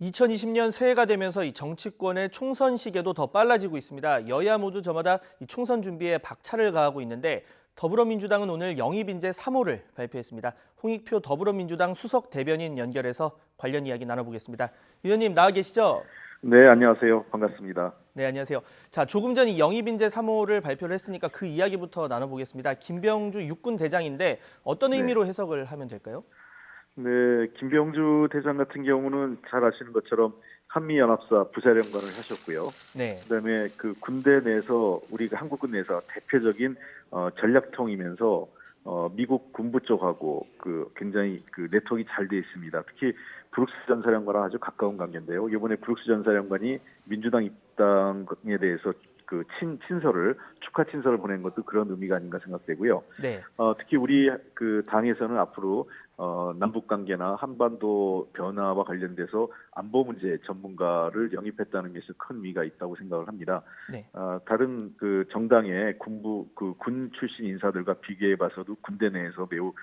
2020년 새해가 되면서 이 정치권의 총선 시계도 더 빨라지고 있습니다. 여야 모두 저마다 이 총선 준비에 박차를 가하고 있는데 더불어민주당은 오늘 영입인재 3호를 발표했습니다. 홍익표 더불어민주당 수석 대변인 연결해서 관련 이야기 나눠보겠습니다. 의원님 나와 계시죠? 네, 안녕하세요. 반갑습니다. 네, 안녕하세요. 자, 조금 전 이 영입인재 3호를 발표를 했으니까 그 이야기부터 나눠보겠습니다. 김병주 육군 대장인데 어떤 네. 의미로 해석을 하면 될까요? 네, 김병주 대장 같은 경우는 잘 아시는 것처럼 한미연합사 부사령관을 하셨고요. 네. 그다음에 그 군대 내에서 우리가 한국군 내에서 대표적인 전략통이면서 미국 군부 쪽하고 그 굉장히 그 네트워크가 잘 돼 있습니다. 특히 브룩스 전 사령관과 아주 가까운 관계인데요. 이번에 브룩스 전 사령관이 민주당 입당에 대해서 그 친서를 축하 친서를 보낸 것도 그런 의미가 아닌가 생각되고요. 네. 특히 우리 그 당에서는 앞으로 남북 관계나 한반도 변화와 관련돼서 안보 문제 전문가를 영입했다는 것에서 큰 의미가 있다고 생각을 합니다. 네. 다른 그 정당의 군 출신 인사들과 비교해봐서도 군대 내에서 매우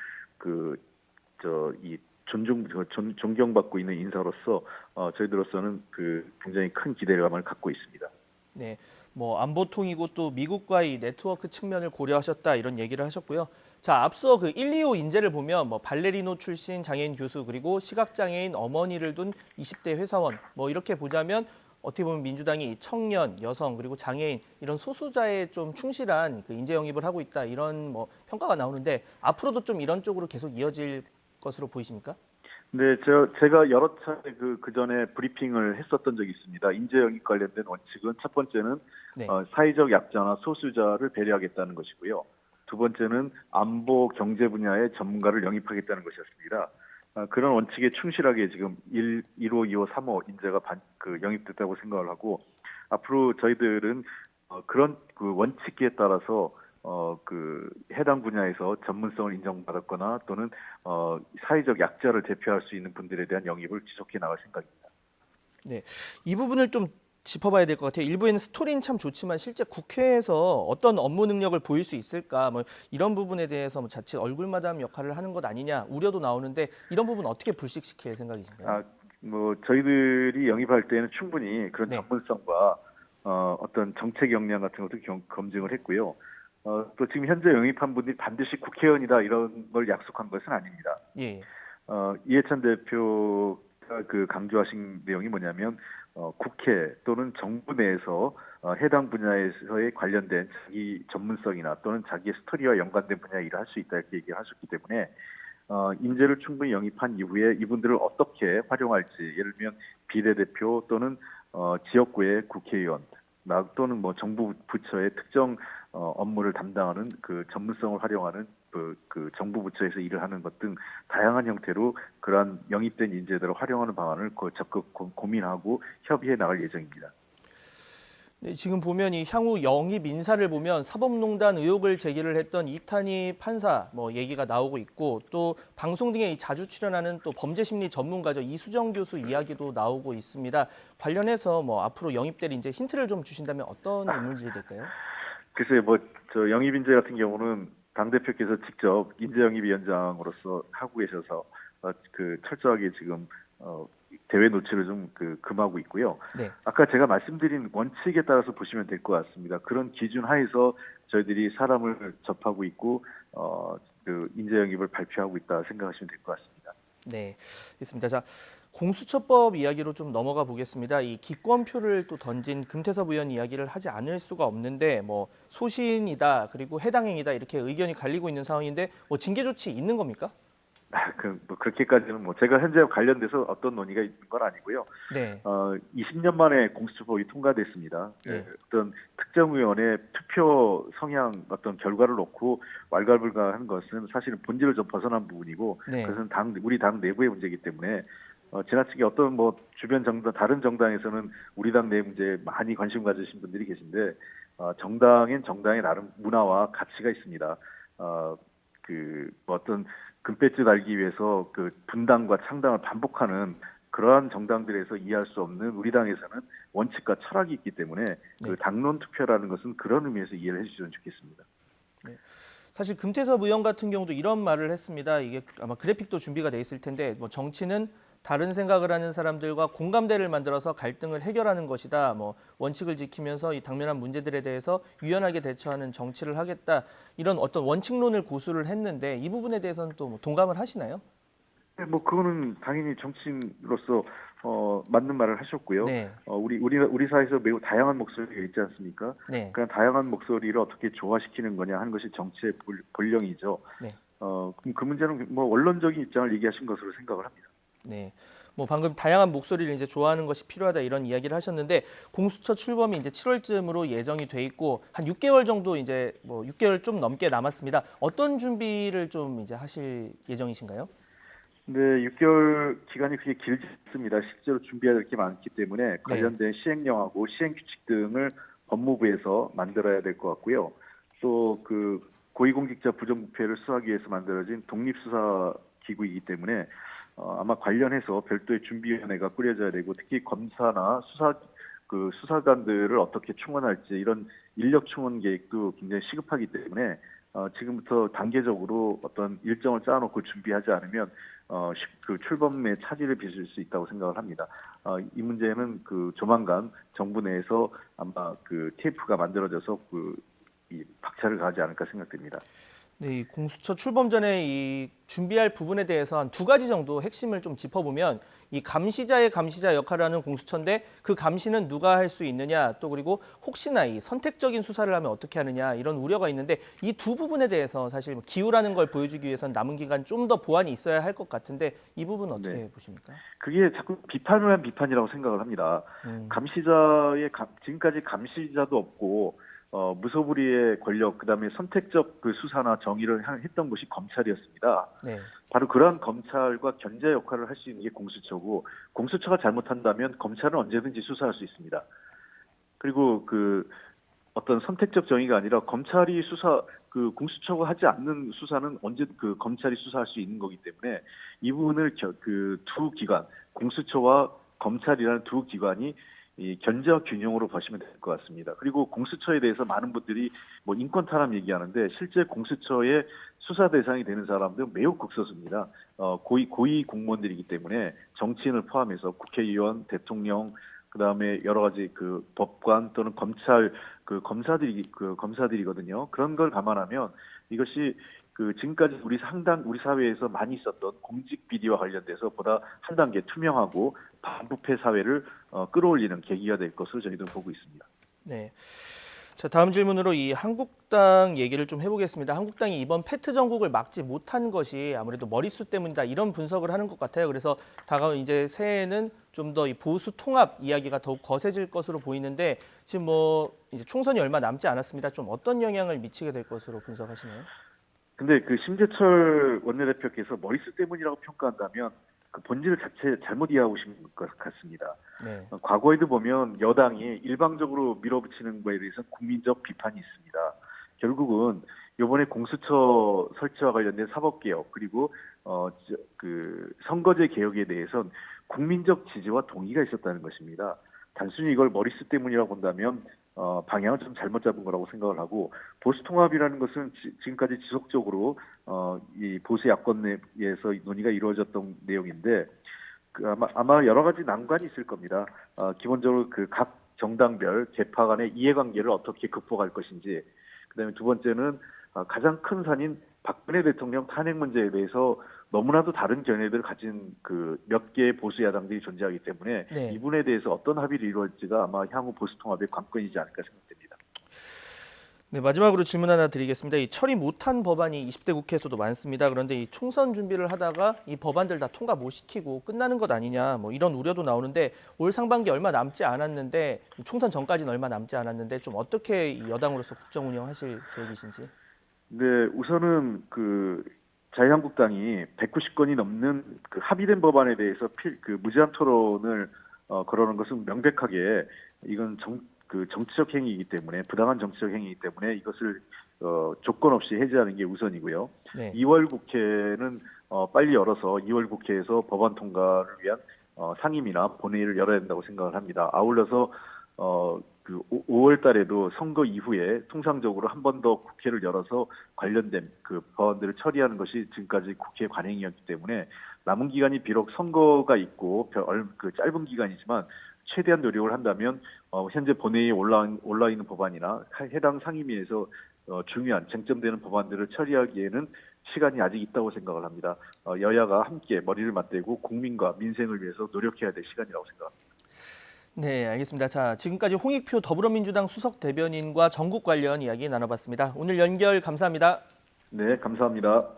존경받고 있는 인사로서 저희들로서는 그 굉장히 큰 기대감을 갖고 있습니다. 네, 뭐 안보통이고 또 미국과의 네트워크 측면을 고려하셨다 이런 얘기를 하셨고요. 자, 앞서 그 1, 2호 인재를 보면 뭐 발레리노 출신 장애인 교수 그리고 시각장애인 어머니를 둔 20대 회사원 뭐 이렇게 보자면 어떻게 보면 민주당이 청년, 여성 그리고 장애인 이런 소수자에 좀 충실한 그 인재 영입을 하고 있다 이런 뭐 평가가 나오는데 앞으로도 좀 이런 쪽으로 계속 이어질 것으로 보이십니까? 네, 제가 여러 차례 그 전에 브리핑을 했었던 적이 있습니다. 인재 영입 관련된 원칙은 첫 번째는 네. 사회적 약자나 소수자를 배려하겠다는 것이고요. 두 번째는 안보 경제 분야의 전문가를 영입하겠다는 것이었습니다. 그런 원칙에 충실하게 지금 1호, 2호, 3호 인재가 영입됐다고 생각을 하고 앞으로 저희들은 그런 그 원칙에 따라서 그 해당 분야에서 전문성을 인정받았거나 또는 사회적 약자를 대표할 수 있는 분들에 대한 영입을 지속해 나갈 생각입니다. 네, 이 부분을 좀 짚어봐야 될 것 같아요. 일부에는 스토리는 참 좋지만 실제 국회에서 어떤 업무 능력을 보일 수 있을까 뭐 이런 부분에 대해서 뭐 자칫 얼굴마담 역할을 하는 것 아니냐 우려도 나오는데 이런 부분 어떻게 불식시킬 생각이신가요? 뭐 저희들이 영입할 때는 충분히 그런 네. 전문성과 어떤 정책 역량 같은 것도 검증을 했고요. 또 지금 현재 영입한 분들이 반드시 국회의원이다 이런 걸 약속한 것은 아닙니다. 예. 이해찬 대표가 그 강조하신 내용이 뭐냐면 국회 또는 정부 내에서 해당 분야에서의 관련된 자기 전문성이나 또는 자기의 스토리와 연관된 분야 일을 할 수 있다 이렇게 얘기를 하셨기 때문에 인재를 충분히 영입한 이후에 이분들을 어떻게 활용할지 예를 들면 비례대표 또는 지역구의 국회의원 또는 뭐 정부 부처의 특정 업무를 담당하는 그 전문성을 활용하는 그 정부 부처에서 일을 하는 것 등 다양한 형태로 그러한 영입된 인재들을 활용하는 방안을 적극 고민하고 협의해 나갈 예정입니다. 네, 지금 보면 이 향후 영입 인사를 보면 사법농단 의혹을 제기를 했던 이탄희 판사 뭐 얘기가 나오고 있고 또 방송 등에 자주 출연하는 또 범죄심리 전문가죠 이수정 교수 이야기도 나오고 있습니다. 관련해서 뭐 앞으로 영입될 인재 힌트를 좀 주신다면 어떤 인물들이 될까요? 글쎄요, 저 영입 인재 같은 경우는 당 대표께서 직접 인재 영입 위원장으로서 하고 계셔서 그 철저하게 지금 대외 노출을 좀 금하고 있고요. 네. 아까 제가 말씀드린 원칙에 따라서 보시면 될 것 같습니다. 그런 기준 하에서 저희들이 사람을 접하고 있고 그 인재 영입을 발표하고 있다 생각하시면 될 것 같습니다. 네, 있습니다. 자, 공수처법 이야기로 좀 넘어가 보겠습니다. 이 기권표를 또 던진 금태섭 의원 이야기를 하지 않을 수가 없는데 뭐 소신이다 그리고 해당 행위다 이렇게 의견이 갈리고 있는 상황인데 뭐 징계 조치 있는 겁니까? 그렇게까지는 제가 현재 관련돼서 어떤 논의가 있는 건 아니고요. 네. 20년 만에 공수처법이 통과됐습니다. 네. 어떤 특정 의원의 투표 성향 어떤 결과를 놓고 왈가불가한 것은 사실은 본질을 좀 벗어난 부분이고 네. 그것은 우리 당 내부의 문제이기 때문에 지나치게 어떤 주변 정당 다른 정당에서는 우리 당 내 문제에 많이 관심 가지신 분들이 계신데 정당엔 정당의 나름 문화와 가치가 있습니다. 어떤 금배지 달기 위해서 그 분당과 창당을 반복하는 그러한 정당들에서 이해할 수 없는 우리 당에서는 원칙과 철학이 있기 때문에 그 당론 투표라는 것은 그런 의미에서 이해를 해주시면 좋겠습니다. 네. 사실 금태섭 의원 같은 경우도 이런 말을 했습니다. 이게 아마 그래픽도 준비가 돼 있을 텐데 뭐 정치는 다른 생각을 하는 사람들과 공감대를 만들어서 갈등을 해결하는 것이다. 뭐 원칙을 지키면서 이 당면한 문제들에 대해서 유연하게 대처하는 정치를 하겠다. 이런 어떤 원칙론을 고수를 했는데 이 부분에 대해서는 또뭐 동감을 하시나요? 네, 뭐 그거는 당연히 정치인으로서 맞는 말을 하셨고요. 네, 우리 사회에서 매우 다양한 목소리가 있지 않습니까? 네, 그런 다양한 목소리를 어떻게 조화시키는 거냐 하는 것이 정치의 본령이죠. 네. 그럼 그 문제는 뭐 원론적인 입장을 얘기하신 것으로 생각을 합니다. 네. 뭐 방금 다양한 목소리를 이제 좋아하는 것이 필요하다 이런 이야기를 하셨는데 공수처 출범이 이제 7월쯤으로 예정이 돼 있고 한 6개월 정도 이제 뭐 6개월 좀 넘게 남았습니다. 어떤 준비를 좀 이제 하실 예정이신가요? 네, 6개월 기간이 그렇게 길지 않습니다. 실제로 준비해야 될 게 많기 때문에 네. 관련된 시행령하고 시행규칙 등을 법무부에서 만들어야 될 것 같고요. 또 그 고위공직자 부정부패를 수사하기 위해서 만들어진 독립수사기구이기 때문에 아마 관련해서 별도의 준비위원회가 꾸려져야 되고 특히 검사나 수사관들을 어떻게 충원할지 이런 인력 충원 계획도 굉장히 시급하기 때문에 지금부터 단계적으로 어떤 일정을 짜놓고 준비하지 않으면 그 출범에 차질을 빚을 수 있다고 생각을 합니다. 이 문제는 그 조만간 정부 내에서 아마 그 TF가 만들어져서 이 박차를 가하지 않을까 생각됩니다. 네, 이 공수처 출범 전에 이 준비할 부분에 대해서 한 두 가지 정도 핵심을 좀 짚어보면 이 감시자의 감시자 역할을 하는 공수처인데 그 감시는 누가 할 수 있느냐 또 그리고 혹시나 이 선택적인 수사를 하면 어떻게 하느냐 이런 우려가 있는데 이 두 부분에 대해서 사실 뭐 기우라는 걸 보여주기 위해서는 남은 기간 좀 더 보완이 있어야 할 것 같은데 이 부분은 어떻게 네. 보십니까? 그게 자꾸 비판을 한 비판이라고 생각을 합니다. 음, 지금까지 감시자도 없고 무소불위의 권력, 그다음에 선택적 그 수사나 정의를 했던 것이 검찰이었습니다. 네, 바로 그러한 검찰과 견제 역할을 할 수 있는 게 공수처고, 공수처가 잘못한다면 검찰은 언제든지 수사할 수 있습니다. 그리고 그 어떤 선택적 정의가 아니라 공수처가 하지 않는 수사는 언제 그 검찰이 수사할 수 있는 거기 때문에 이 부분을 그 두 기관, 공수처와 검찰이라는 두 기관이 이 견제와 균형으로 보시면 될 것 같습니다. 그리고 공수처에 대해서 많은 분들이 뭐 인권 탄압 얘기하는데 실제 공수처의 수사 대상이 되는 사람들은 매우 극소수입니다. 고위 공무원들이기 때문에 정치인을 포함해서 국회의원, 대통령, 그다음에 여러 가지 그 법관 또는 검사들이거든요. 그런 걸 감안하면 이것이 그 지금까지 우리 사회에서 많이 있었던 공직 비리와 관련돼서 보다 한 단계 투명하고 반부패 사회를 끌어올리는 계기가 될 것으로 저희도 보고 있습니다. 네. 자, 다음 질문으로 이 한국당 얘기를 좀 해보겠습니다. 한국당이 이번 패트 정국을 막지 못한 것이 아무래도 머릿수 때문이다 이런 분석을 하는 것 같아요. 그래서 다가온 이제 새해에는 좀 더 이 보수 통합 이야기가 더욱 거세질 것으로 보이는데 지금 뭐 이제 총선이 얼마 남지 않았습니다. 좀 어떤 영향을 미치게 될 것으로 분석하시나요? 근데 그 심재철 원내대표께서 머릿수 때문이라고 평가한다면 그 본질 자체 잘못 이해하고 계신 것 같습니다. 네, 과거에도 보면 여당이 일방적으로 밀어붙이는 거에 대해서 국민적 비판이 있습니다. 결국은 이번에 공수처 설치와 관련된 사법개혁 그리고 그 선거제 개혁에 대해선 국민적 지지와 동의가 있었다는 것입니다. 단순히 이걸 머릿수 때문이라고 본다면 방향을 좀 잘못 잡은 거라고 생각을 하고 보수 통합이라는 것은 지금까지 지속적으로 이 보수 야권 내에서 논의가 이루어졌던 내용인데 아마 여러 가지 난관이 있을 겁니다. 기본적으로 그 각 정당별 계파 간의 이해관계를 어떻게 극복할 것인지, 그다음에 두 번째는 가장 큰 산인 박근혜 대통령 탄핵 문제에 대해서 너무나도 다른 견해들을 가진 그 몇 개의 보수 야당들이 존재하기 때문에 네. 이 부분에 대해서 어떤 합의를 이루어질지가 아마 향후 보수 통합의 관건이지 않을까 생각됩니다. 네, 마지막으로 질문 하나 드리겠습니다. 이 처리 못한 법안이 20대 국회에서도 많습니다. 그런데 이 총선 준비를 하다가 이 법안들 다 통과 못 시키고 끝나는 것 아니냐 뭐 이런 우려도 나오는데 올 상반기 얼마 남지 않았는데 총선 전까지는 얼마 남지 않았는데 좀 어떻게 이 여당으로서 국정 운영하실 계획이신지? 네, 우선은 그 자유한국당이 190건이 넘는 그 합의된 법안에 대해서 그 무제한 토론을 거론한 것은 명백하게 이건 정치적 행위이기 때문에 부당한 정치적 행위이기 때문에 이것을 조건 없이 해제하는 게 우선이고요. 네. 2월 국회는 빨리 열어서 2월 국회에서 법안 통과를 위한 상임이나 본회의를 열어야 된다고 생각을 합니다. 아울러서 그 5월 달에도 선거 이후에 통상적으로 한 번 더 국회를 열어서 관련된 그 법안들을 처리하는 것이 지금까지 국회 관행이었기 때문에 남은 기간이 비록 선거가 있고 그 짧은 기간이지만 최대한 노력을 한다면 현재 본회의에 올라 있는 법안이나 해당 상임위에서 중요한 쟁점되는 법안들을 처리하기에는 시간이 아직 있다고 생각을 합니다. 여야가 함께 머리를 맞대고 국민과 민생을 위해서 노력해야 될 시간이라고 생각합니다. 네, 알겠습니다. 자, 지금까지 홍익표 더불어민주당 수석 대변인과 전국 관련 이야기 나눠봤습니다. 오늘 연결 감사합니다. 네, 감사합니다.